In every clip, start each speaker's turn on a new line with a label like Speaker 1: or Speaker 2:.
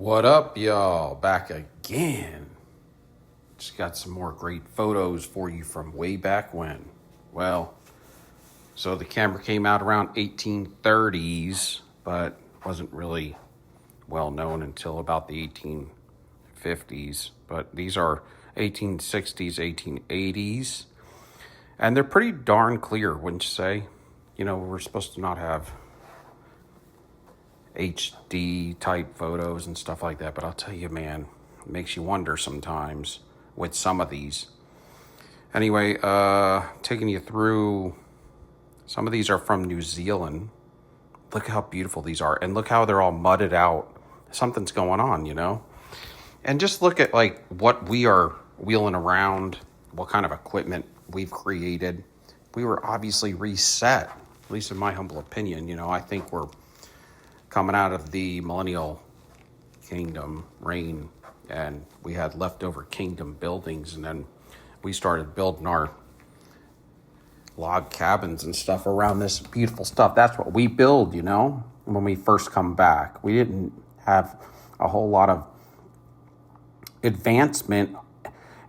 Speaker 1: What up, y'all? Back again. Just got some more great photos for you from way back when. Well, so the camera came out around 1830s, but wasn't really well known until about the 1850s. But these are 1860s, 1880s, and they're pretty darn clear, wouldn't you say? You know, we're supposed to not have HD type photos and stuff like that, but I'll tell you, man, it makes you wonder sometimes with some of these. Anyway, taking you through, some of these are from New Zealand. Look how beautiful these are, and look how they're all mudded out. Something's going on, you know? And just look at like what we are wheeling around, what kind of equipment we've created. We were obviously reset, at least in my humble opinion. You know, I think we're coming out of the millennial kingdom reign, and we had leftover kingdom buildings, and then we started building our log cabins and stuff around this beautiful stuff. That's what we build, you know, when we first come back. We didn't have a whole lot of advancement.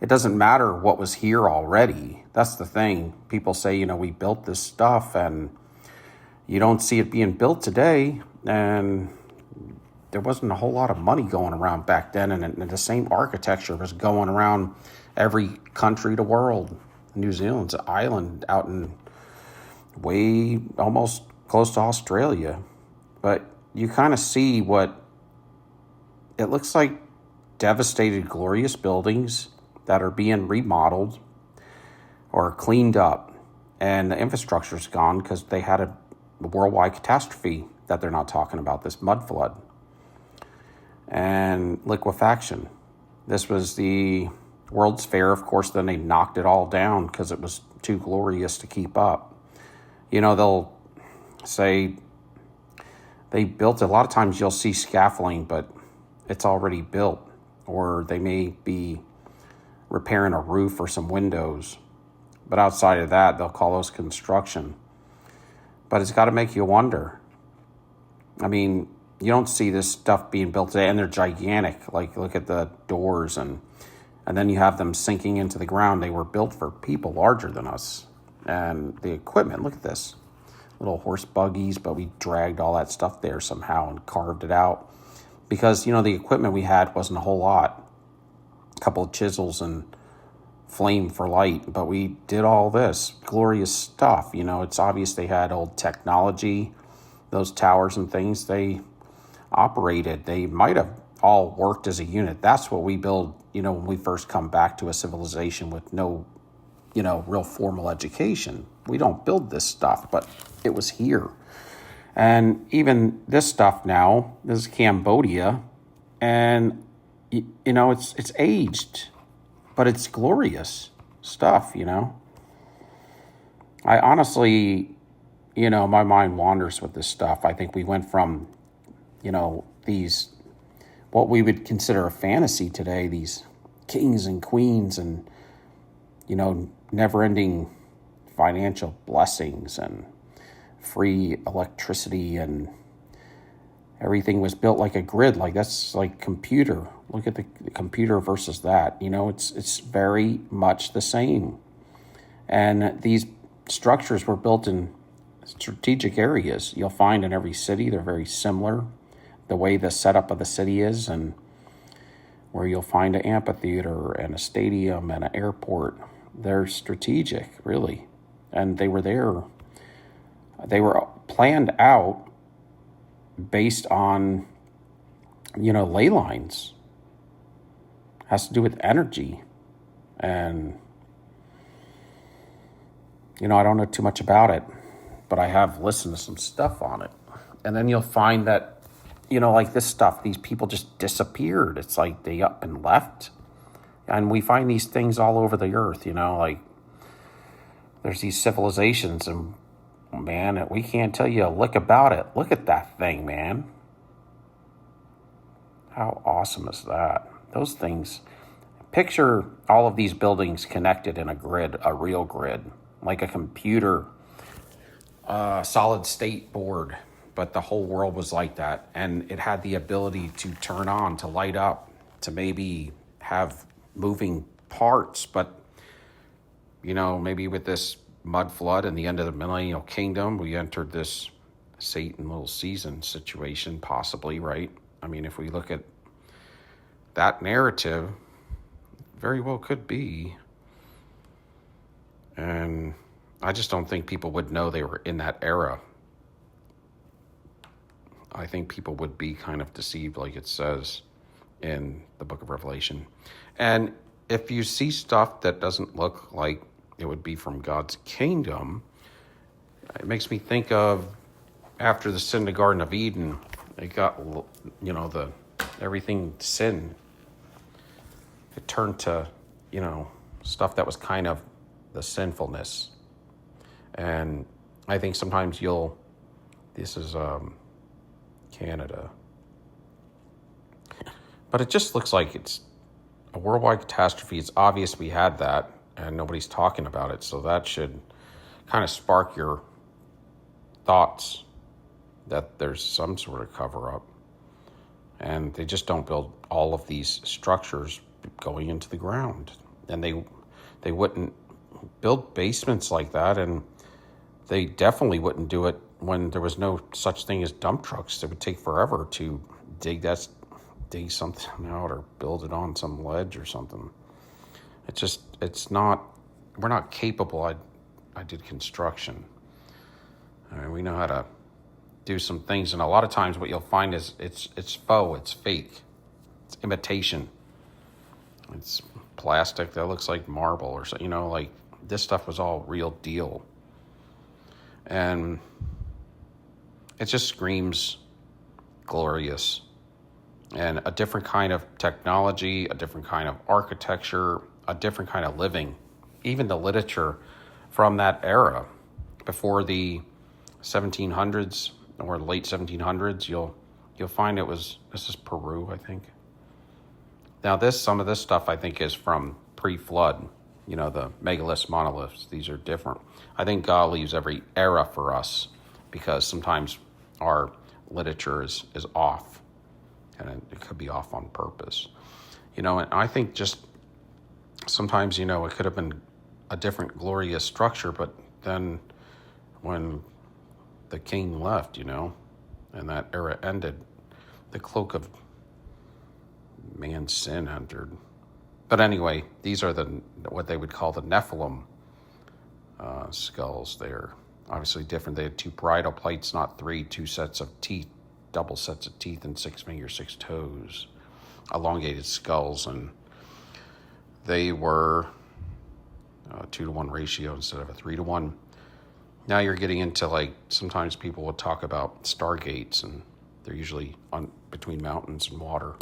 Speaker 1: It doesn't matter what was here already. That's the thing. People say, you know, we built this stuff, and you don't see it being built today. And there wasn't a whole lot of money going around back then, and the same architecture was going around every country to world. New Zealand's an island out in way almost close to Australia. But you kind of see what it looks like: devastated, glorious buildings that are being remodeled or cleaned up, and the infrastructure's gone because they had a worldwide catastrophe that they're not talking about, this mud flood and liquefaction. This was the World's Fair, of course. Then they knocked it all down because it was too glorious to keep up. You know, they'll say they built, a lot of times you'll see scaffolding, but it's already built, or they may be repairing a roof or some windows. But outside of that, they'll call those construction. But it's got to make you wonder. I mean, you don't see this stuff being built today, and they're gigantic. Like, look at the doors, and then you have them sinking into the ground. They were built for people larger than us. And the equipment, look at this. Little horse buggies, but we dragged all that stuff there somehow and carved it out. Because, you know, the equipment we had wasn't a whole lot. A couple of chisels and flame for light, but we did all this glorious stuff. You know, it's obvious they had old technology. Those towers and things they operated, they might have all worked as a unit. That's what we build, you know, when we first come back to a civilization with no, you know, real formal education. We don't build this stuff, but it was here. And even this stuff now, this is Cambodia, and, you know, it's aged, but it's glorious stuff, you know. I honestly, you know, my mind wanders with this stuff. I think we went from, you know, these, what we would consider a fantasy today, these kings and queens and, you know, never-ending financial blessings and free electricity, and everything was built like a grid. Like, that's like computer. Look at the computer versus that. You know, it's very much the same. And these structures were built in strategic areas. You'll find in every city they're very similar, the way the setup of the city is, and where you'll find an amphitheater and a stadium and an airport. They're strategic, really. And they were there. They were planned out based on, you know, ley lines. Has to do with energy. And, you know, I don't know too much about it, but I have listened to some stuff on it. And then you'll find that, you know, like this stuff, these people just disappeared. It's like they up and left. And we find these things all over the earth, you know, like there's these civilizations, and man, we can't tell you a lick about it. Look at that thing, man. How awesome is that? Those things. Picture all of these buildings connected in a grid, a real grid, like a computer solid state board. but the whole world was like that, and it had the ability to turn on, to light up, to maybe have moving parts. But maybe with this mud flood and the end of the millennial kingdom, we entered this Satan little season situation, possibly, right? I mean, if we look at that narrative, very well could be. And I just don't think people would know they were in that era. I think people would be kind of deceived, like it says in the book of Revelation. And if you see stuff that doesn't look like it would be from God's kingdom, it makes me think of after the sin in the Garden of Eden, it got, everything sin. It turned to, stuff that was kind of the sinfulness. And I think sometimes this is Canada. But it just looks like it's a worldwide catastrophe. It's obvious we had that, and nobody's talking about it. So that should kind of spark your thoughts that there's some sort of cover-up. And they just don't build all of these structures going into the ground. And they wouldn't build basements like that, and they definitely wouldn't do it when there was no such thing as dump trucks. It would take forever to dig something out or build it on some ledge or something. We're not capable. I did construction. I mean, we know how to do some things, and a lot of times what you'll find is it's faux, it's fake, it's imitation. It's plastic that looks like marble or something, like this stuff was all real deal. And it just screams glorious. And a different kind of technology, a different kind of architecture, a different kind of living. Even the literature from that era, before the 1700s or late 1700s, you'll find this is Peru, I think. Now some of this stuff I think is from pre-flood, the megaliths, monoliths. These are different. I think God leaves every era for us because sometimes our literature is off, and it could be off on purpose. And I think just sometimes, it could have been a different glorious structure, but then when the king left, and that era ended, the cloak of man's sin entered. But anyway, these are what they would call the Nephilim skulls. They're obviously different. They had 2 parietal plates, not 3, 2 sets of teeth, double sets of teeth, and 6 fingers, 6 toes, elongated skulls, and they were a 2-to-1 ratio instead of a 3-to-1. Now you're getting into sometimes people will talk about stargates, and they're usually between mountains and water.